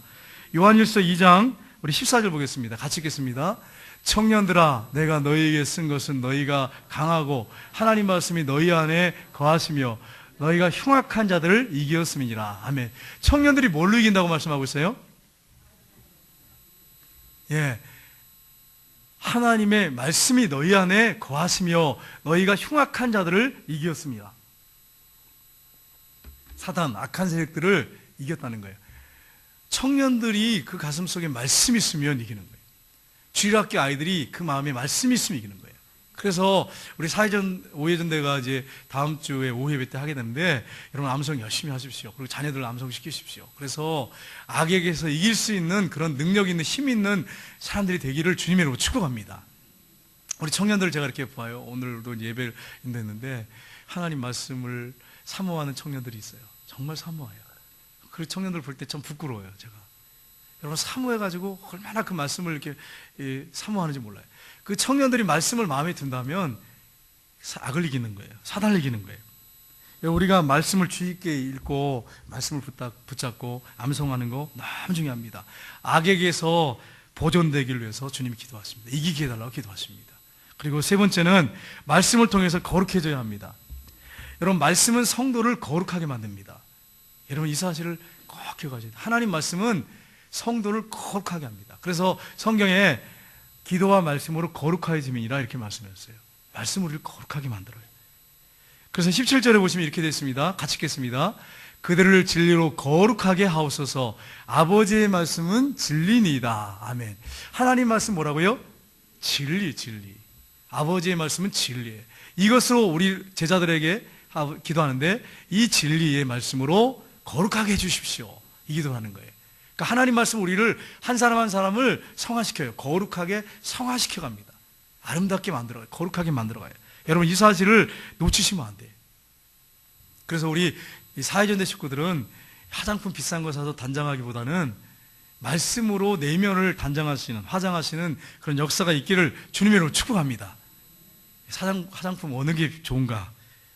요한일서 2장 우리 14절 보겠습니다. 같이 읽겠습니다. 청년들아 내가 너희에게 쓴 것은 너희가 강하고 하나님 말씀이 너희 안에 거하시며 너희가 흉악한 자들을 이기었음이니라. 아멘. 청년들이 뭘로 이긴다고 말씀하고 있어요? 예. 하나님의 말씀이 너희 안에 거하시며 너희가 흉악한 자들을 이기었습니다. 사단, 악한 세력들을 이겼다는 거예요. 청년들이 그 가슴 속에 말씀이 있으면 이기는 거예요. 주일학교 아이들이 그 마음에 말씀이 있으면 이기는 거예요. 그래서 우리 오해전대가 이제 다음 주에 오해배 때 하게 되는데 여러분 암송 열심히 하십시오. 그리고 자녀들 암송 시키십시오. 그래서 악에게서 이길 수 있는 그런 능력 있는 힘 있는 사람들이 되기를 주님의 이름으로 축복합니다. 우리 청년들을 제가 이렇게 봐요. 오늘도 예배를 인도했는데 하나님 말씀을 사모하는 청년들이 있어요. 정말 사모해요. 그 청년들 볼 때 참 부끄러워요. 제가 여러분 사모해가지고 얼마나 그 말씀을 이렇게 사모하는지 몰라요. 그 청년들이 말씀을 마음에 든다면 악을 이기는 거예요. 사단을 이기는 거예요. 우리가 말씀을 주의 있게 읽고 말씀을 붙잡고 암송하는 거 너무 중요합니다. 악에게서 보존되기를 위해서 주님이 기도하십니다. 이기게 해달라고 기도하십니다. 그리고 세 번째는 말씀을 통해서 거룩해져야 합니다. 여러분 말씀은 성도를 거룩하게 만듭니다. 여러분 이 사실을 꼭 기억하셔야 돼요. 하나님 말씀은 성도를 거룩하게 합니다. 그래서 성경에 기도와 말씀으로 거룩하여짐이니라 이렇게 말씀하셨어요. 말씀으로 우리를 거룩하게 만들어요. 그래서 17절에 보시면 이렇게 되어 있습니다. 같이 읽겠습니다. 그들을 진리로 거룩하게 하옵소서. 아버지의 말씀은 진리니이다. 아멘. 하나님 말씀 뭐라고요? 진리. 아버지의 말씀은 진리예요. 이것으로 우리 제자들에게 기도하는데 이 진리의 말씀으로 거룩하게 해주십시오. 이 기도를 하는 거예요. 그러니까 하나님 말씀 우리를 한 사람 한 사람을 성화시켜요. 거룩하게 성화시켜 갑니다. 아름답게 만들어가요. 거룩하게 만들어가요. 여러분 이 사실을 놓치시면 안 돼요. 그래서 우리 사회전대 식구들은 화장품 비싼 거 사서 단장하기보다는 말씀으로 내면을 단장하시는 화장하시는 그런 역사가 있기를 주님의 이름으로 축복합니다. 화장품 어느 게 좋은가,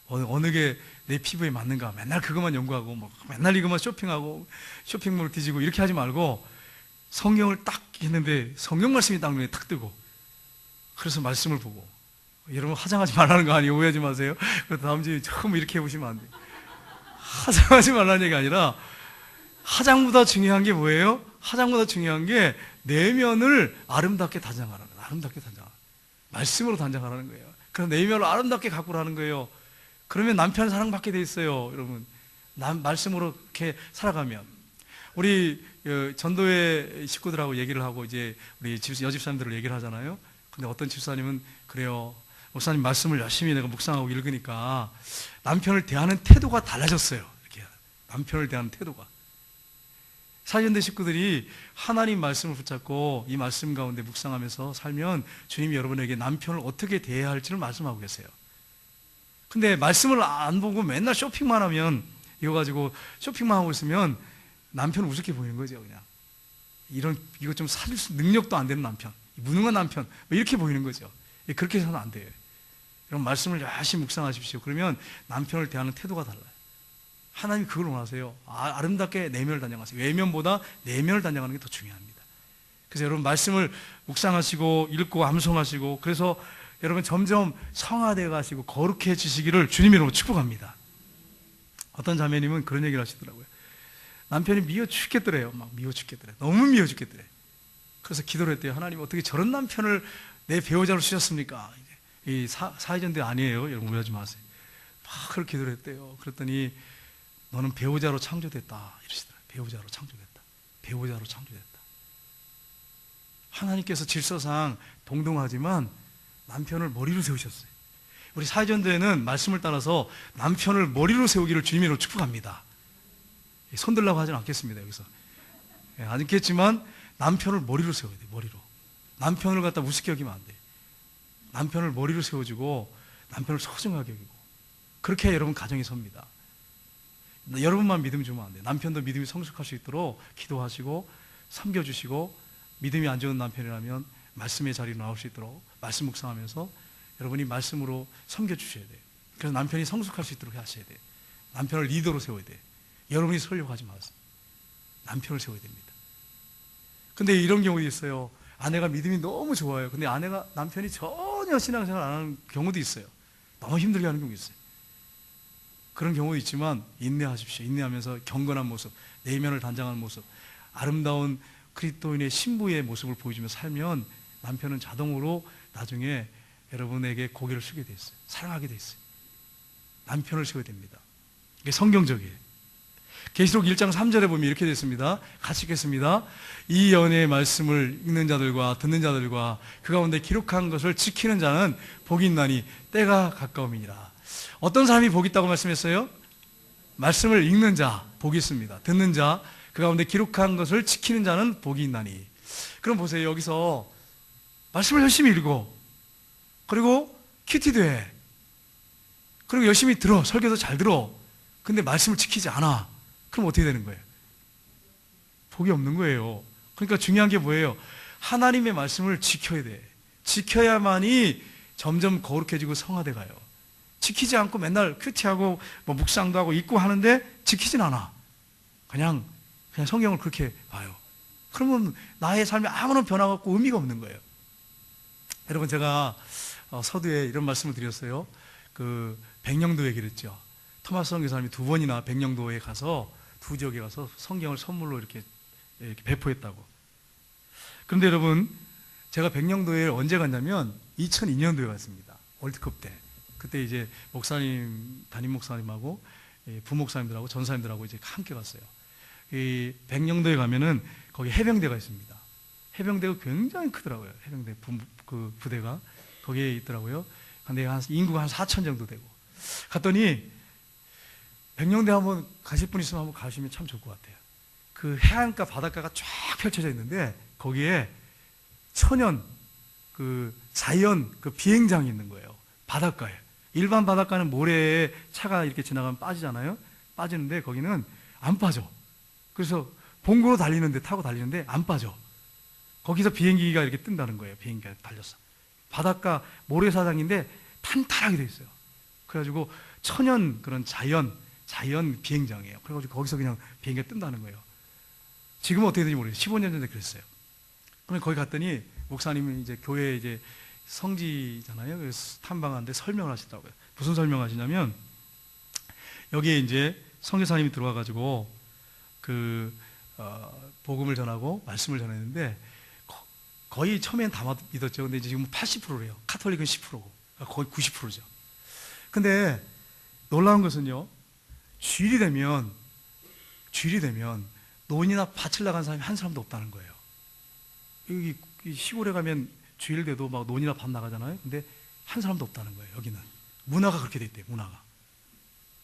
어느 게 내 피부에 맞는가 맨날 그것만 연구하고 뭐 맨날 이것만 쇼핑하고 쇼핑몰 뒤지고 이렇게 하지 말고 성경을 딱 했는데 성경 말씀이 딱 눈에 탁 뜨고 그래서 말씀을 보고 여러분 화장하지 말라는 거 아니에요? 오해하지 마세요. 그래서 다음 주에 처음 이렇게 해보시면 안 돼요. 화장하지 말라는 얘기가 아니라 화장보다 중요한 게 뭐예요? 화장보다 중요한 게 내면을 아름답게 단장하라는 거예요. 아름답게 단장하라. 말씀으로 단장하라는 거예요. 그래서 내면을 아름답게 가꾸라는 거예요. 그러면 남편 사랑받게 돼 있어요, 여러분. 말씀으로 이렇게 살아가면 우리 전도회 식구들하고 얘기를 하고 이제 우리 여집사님들을 얘기를 하잖아요. 근데 어떤 집사님은 그래요. 목사님 말씀을 열심히 내가 묵상하고 읽으니까 남편을 대하는 태도가 달라졌어요. 이렇게 남편을 대하는 태도가. 사전대 식구들이 하나님 말씀을 붙잡고 이 말씀 가운데 묵상하면서 살면 주님이 여러분에게 남편을 어떻게 대해야 할지를 말씀하고 계세요. 근데 말씀을 안 보고 맨날 쇼핑만 하면 이거 가지고 쇼핑만 하고 있으면 남편은 우습게 보이는 거죠. 그냥 이거 좀 사줄 능력도 안 되는 남편, 무능한 남편 이렇게 보이는 거죠. 그렇게 해서는 안 돼요. 여러분 말씀을 열심히 묵상하십시오. 그러면 남편을 대하는 태도가 달라요. 하나님 그걸 원하세요. 아름답게 내면을 단장하세요. 외면보다 내면을 단장하는 게 더 중요합니다. 그래서 여러분 말씀을 묵상하시고 읽고 암송하시고 그래서 여러분 점점 성화되어 가시고 거룩해지시기를 주님의 이름으로 축복합니다. 어떤 자매님은 그런 얘기를 하시더라고요. 남편이 미워 죽겠더래요. 막 미워 죽겠더래. 너무 미워 죽겠더래. 그래서 기도를 했대요. 하나님 어떻게 저런 남편을 내 배우자로 주셨습니까? 이 사회전대 아니에요. 여러분 오해하지 마세요. 막 그렇게 기도를 했대요. 그랬더니 너는 배우자로 창조됐다 이러시더라고요. 배우자로 창조됐다. 배우자로 창조됐다. 하나님께서 질서상 동등하지만 남편을 머리로 세우셨어요. 우리 사회전도에는 말씀을 따라서 남편을 머리로 세우기를 주님으로 축복합니다. 손들라고 하진 않겠습니다. 여기서 않겠지만 남편을 머리로 세워야 돼요. 머리로. 남편을 갖다 우습게 여기면 안 돼요. 남편을 머리로 세워주고 남편을 소중하게 여기고 그렇게 해야 여러분 가정이 섭니다. 여러분만 믿음 주면 안 돼요. 남편도 믿음이 성숙할 수 있도록 기도하시고 섬겨주시고 믿음이 안 좋은 남편이라면 말씀의 자리로 나올 수 있도록 말씀 묵상하면서 여러분이 말씀으로 섬겨주셔야 돼요. 그래서 남편이 성숙할 수 있도록 하셔야 돼요. 남편을 리더로 세워야 돼요. 여러분이 서려고 하지 마세요. 남편을 세워야 됩니다. 근데 이런 경우도 있어요. 아내가 믿음이 너무 좋아요. 근데 남편이 전혀 신앙생활 안 하는 경우도 있어요. 너무 힘들게 하는 경우도 있어요. 그런 경우도 있지만 인내하십시오. 인내하면서 경건한 모습, 내면을 단장하는 모습, 아름다운 그리스도인의 신부의 모습을 보여주며 살면 남편은 자동으로 나중에 여러분에게 고개를 숙게 돼 있어요. 사랑하게 돼 있어요. 남편을 세워야 됩니다. 이게 성경적이에요. 계시록 1장 3절에 보면 이렇게 됐습니다. 같이 읽겠습니다. 이 연의 말씀을 읽는 자들과 듣는 자들과 그 가운데 기록한 것을 지키는 자는 복이 있나니 때가 가까움이니라. 어떤 사람이 복이 있다고 말씀했어요? 말씀을 읽는 자 복이 있습니다. 듣는 자, 그 가운데 기록한 것을 지키는 자는 복이 있나니. 그럼 보세요. 여기서 말씀을 열심히 읽고 그리고 큐티도 해. 그리고 열심히 들어. 설교도 잘 들어. 근데 말씀을 지키지 않아. 그럼 어떻게 되는 거예요? 복이 없는 거예요. 그러니까 중요한 게 뭐예요? 하나님의 말씀을 지켜야 돼. 지켜야만이 점점 거룩해지고 성화돼 가요. 지키지 않고 맨날 큐티하고 뭐 묵상도 하고 읽고 하는데 지키진 않아. 그냥 성경을 그렇게 봐요. 그러면 나의 삶에 아무런 변화가 없고 의미가 없는 거예요. 여러분 제가 서두에 이런 말씀을 드렸어요. 그 백령도 얘기를 했죠. 토마스 선교사님이 2번이나 백령도에 가서 두 지역에 가서 성경을 선물로 이렇게 배포했다고. 그런데 여러분 제가 백령도에 언제 갔냐면 2002년도에 갔습니다. 월드컵 때. 그때 이제 목사님, 담임 목사님하고 부목사님들하고 전사님들하고 이제 함께 갔어요. 이 백령도에 가면은 거기 해병대가 있습니다. 해병대가 굉장히 크더라고요. 해병대 그 부대가 거기에 있더라고요. 근데 인구가 한 4천 정도 되고. 갔더니 백령대 한번 가실 분 있으면 한번 가시면 참 좋을 것 같아요. 그 해안가 바닷가가 쫙 펼쳐져 있는데 거기에 천연 그 자연 그 비행장이 있는 거예요. 바닷가에. 일반 바닷가는 모래에 차가 이렇게 지나가면 빠지잖아요. 빠지는데 거기는 안 빠져. 그래서 봉구로 달리는데 타고 달리는데 안 빠져. 거기서 비행기가 이렇게 뜬다는 거예요. 비행기가 달렸어. 바닷가 모래사장인데 탄탄하게 돼 있어요. 그래가지고 천연 그런 자연 비행장이에요. 그래가지고 거기서 그냥 비행기가 뜬다는 거예요. 지금은 어떻게 되는지 모르겠어요. 15년 전에 그랬어요. 그럼 거기 갔더니 목사님이 이제 교회 이제 성지잖아요. 그래서 탐방하는데 설명을 하시더라고요. 무슨 설명하시냐면 여기에 이제 선교사님이 들어와가지고 복음을 전하고 말씀을 전했는데 거의 처음엔 다 믿었죠. 근데 이제 지금 80%래요. 카톨릭은 10%고 거의 90%죠. 근데 놀라운 것은요, 주일이 되면 논이나 밭을 나간 사람이 한 사람도 없다는 거예요. 여기 시골에 가면 주일 돼도 막 논이나 밭 나가잖아요. 근데 한 사람도 없다는 거예요. 여기는 문화가 그렇게 돼 있대요. 문화가.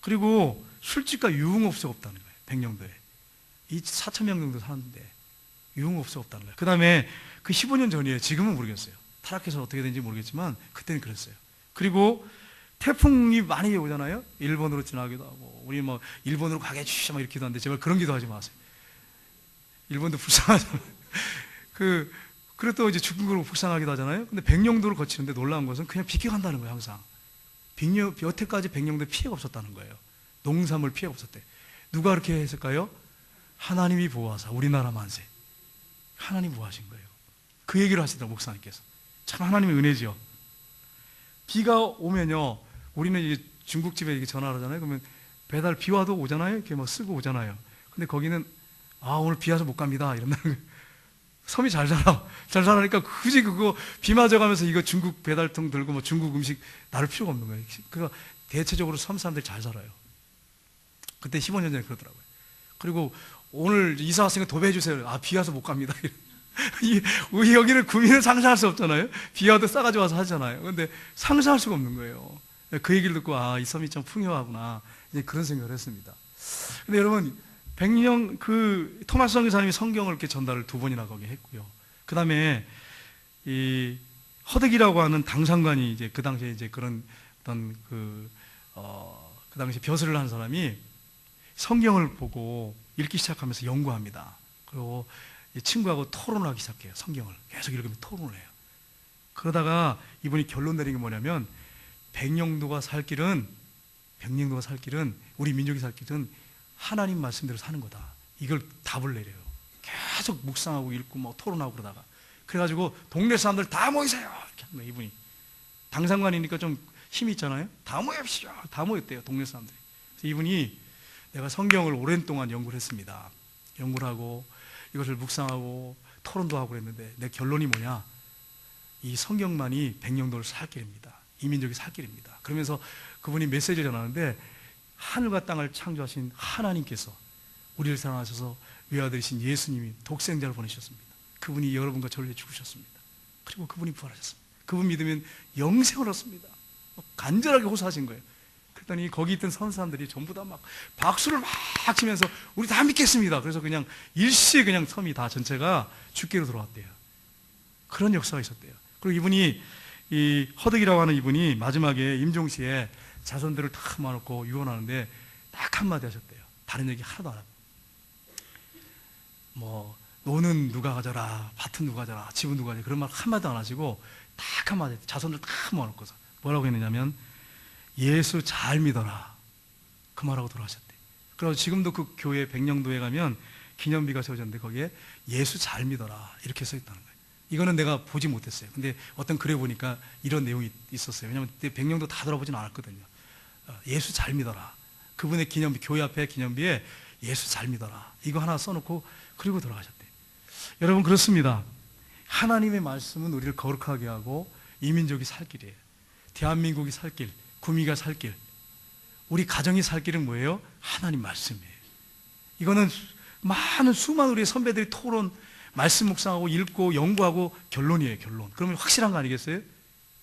그리고 술집과 유흥업소가 없다는 거예요. 백령도에 이 4,000명 정도 사는데 유흥업소가 없다는 거예요. 그 다음에 그 15년 전이에요. 지금은 모르겠어요. 타락해서 어떻게 된지 모르겠지만 그때는 그랬어요. 그리고 태풍이 많이 오잖아요. 일본으로 지나가기도 하고, 우리 뭐 일본으로 가게 해주시죠 막 이렇게도 하는데 제발 그런 기도 하지 마세요. 일본도 불쌍하잖아요. 그래도 이제 중국으로 불쌍하기도 하잖아요. 근데 백령도를 거치는데 놀라운 것은 그냥 비켜간다는 거예요. 항상 여태까지 백령도에 피해가 없었다는 거예요. 농산물 피해가 없었대. 누가 그렇게 했을까요? 하나님이 보호하사 우리나라 만세. 하나님 보호하신 거예요. 그 얘기를 하시더라고요. 목사님께서. 참 하나님의 은혜죠. 비가 오면요, 우리는 이제 중국집에 이렇게 전화를 하잖아요. 그러면 배달 비 와도 오잖아요. 이렇게 막 쓰고 오잖아요. 근데 거기는 오늘 비 와서 못 갑니다 이런다는 거예요. 섬이 잘 살아니까 굳이 그거 비 맞아가면서 이거 중국 배달통 들고 뭐 중국 음식 나를 필요가 없는 거예요. 그러니까 대체적으로 섬 사람들이 잘 살아요. 그때 15년 전에 그러더라고요. 그리고 오늘 이사 왔으니까 도배해 주세요. 비 와서 못 갑니다. 여기는 구민은 상상할 수 없잖아요. 비 와도 싸가지고 와서 하잖아요. 근데 상상할 수가 없는 거예요. 그 얘기를 듣고 이 섬이 참 풍요하구나, 이제 그런 생각을 했습니다. 근데 여러분, 토마스 선교사님이 성경을 이렇게 전달을 2번이나 거기 했고요. 그 다음에 이 허득이라고 하는 당상관이 이제 그 당시에 이제 그런 어떤 그 당시에 벼슬을 한 사람이 성경을 보고 읽기 시작하면서 연구합니다. 그리고 친구하고 토론을 하기 시작해요. 성경을 계속 읽으면서 토론을 해요. 그러다가 이분이 결론 내린 게 뭐냐면 백령도가 살 길은 우리 민족이 살 길은 하나님 말씀대로 사는 거다. 이걸 답을 내려요. 계속 묵상하고 읽고 뭐 토론하고 그러다가 그래가지고 동네 사람들 다 모이세요 이렇게 하는 거예요. 이분이 당상관이니까 좀 힘이 있잖아요. 다 모여보시죠. 다 모였대요. 동네 사람들이. 그래서 이분이 내가 성경을 오랜 동안 연구를 했습니다. 연구를 하고 이것을 묵상하고 토론도 하고 그랬는데 내 결론이 뭐냐, 이 성경만이 백령도를 살 길입니다. 이 민족이 살 길입니다. 그러면서 그분이 메시지를 전하는데 하늘과 땅을 창조하신 하나님께서 우리를 사랑하셔서 외아들이신 예수님이 독생자를 보내셨습니다. 그분이 여러분과 저를 위해 죽으셨습니다. 그리고 그분이 부활하셨습니다. 그분 믿으면 영생을 얻습니다. 간절하게 호소하신 거예요. 그랬더니 거기 있던 선 사람들이 전부 다 막 박수를 막 치면서 우리 다 믿겠습니다. 그래서 그냥 일시에 그냥 섬이 다 전체가 주께로 돌아왔대요. 그런 역사가 있었대요. 그리고 이분이 이 허득이라고 하는 이분이 마지막에 임종시에 자손들을 다 모아놓고 유언하는데 딱 한마디 하셨대요. 다른 얘기 하나도 안 하고, 뭐 노는 누가 가져라, 밭은 누가 가져라, 집은 누가 가져라, 그런 말 한마디도 안 하시고 딱 한마디, 자손들 다 모아놓고서 뭐라고 했느냐면 예수 잘 믿어라, 그 말하고 돌아가셨대. 그래서 지금도 그 교회 백령도에 가면 기념비가 세워졌는데 거기에 예수 잘 믿어라 이렇게 써 있다는 거예요. 이거는 내가 보지 못했어요. 근데 어떤 글에 보니까 이런 내용이 있었어요. 왜냐하면 그때 백령도 다 돌아보지는 않았거든요. 예수 잘 믿어라, 그분의 기념비, 교회 앞에 기념비에 예수 잘 믿어라 이거 하나 써놓고 그리고 돌아가셨대. 여러분, 그렇습니다. 하나님의 말씀은 우리를 거룩하게 하고 이 민족이 살 길이에요. 대한민국이 살 길, 구미가 살 길, 우리 가정이 살 길은 뭐예요? 하나님 말씀이에요. 이거는 많은 수많은 우리의 선배들이 토론, 말씀 묵상하고 읽고 연구하고 결론이에요. 결론. 그러면 확실한 거 아니겠어요?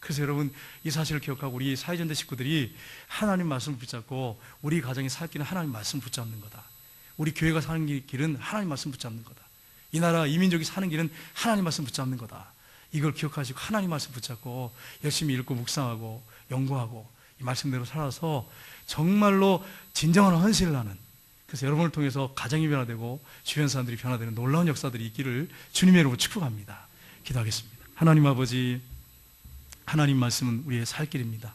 그래서 여러분, 이 사실을 기억하고 우리 사회전대 식구들이 하나님 말씀을 붙잡고 우리 가정이 살 길은 하나님 말씀 붙잡는 거다. 우리 교회가 사는 길은 하나님 말씀 붙잡는 거다. 이 나라, 이 민족이 사는 길은 하나님 말씀 붙잡는 거다. 이걸 기억하시고 하나님 말씀 붙잡고 열심히 읽고 묵상하고 연구하고 이 말씀대로 살아서 정말로 진정한 헌신을 하는, 그래서 여러분을 통해서 가정이 변화되고 주변 사람들이 변화되는 놀라운 역사들이 있기를 주님의 이름으로 축복합니다. 기도하겠습니다. 하나님 아버지, 하나님 말씀은 우리의 살 길입니다.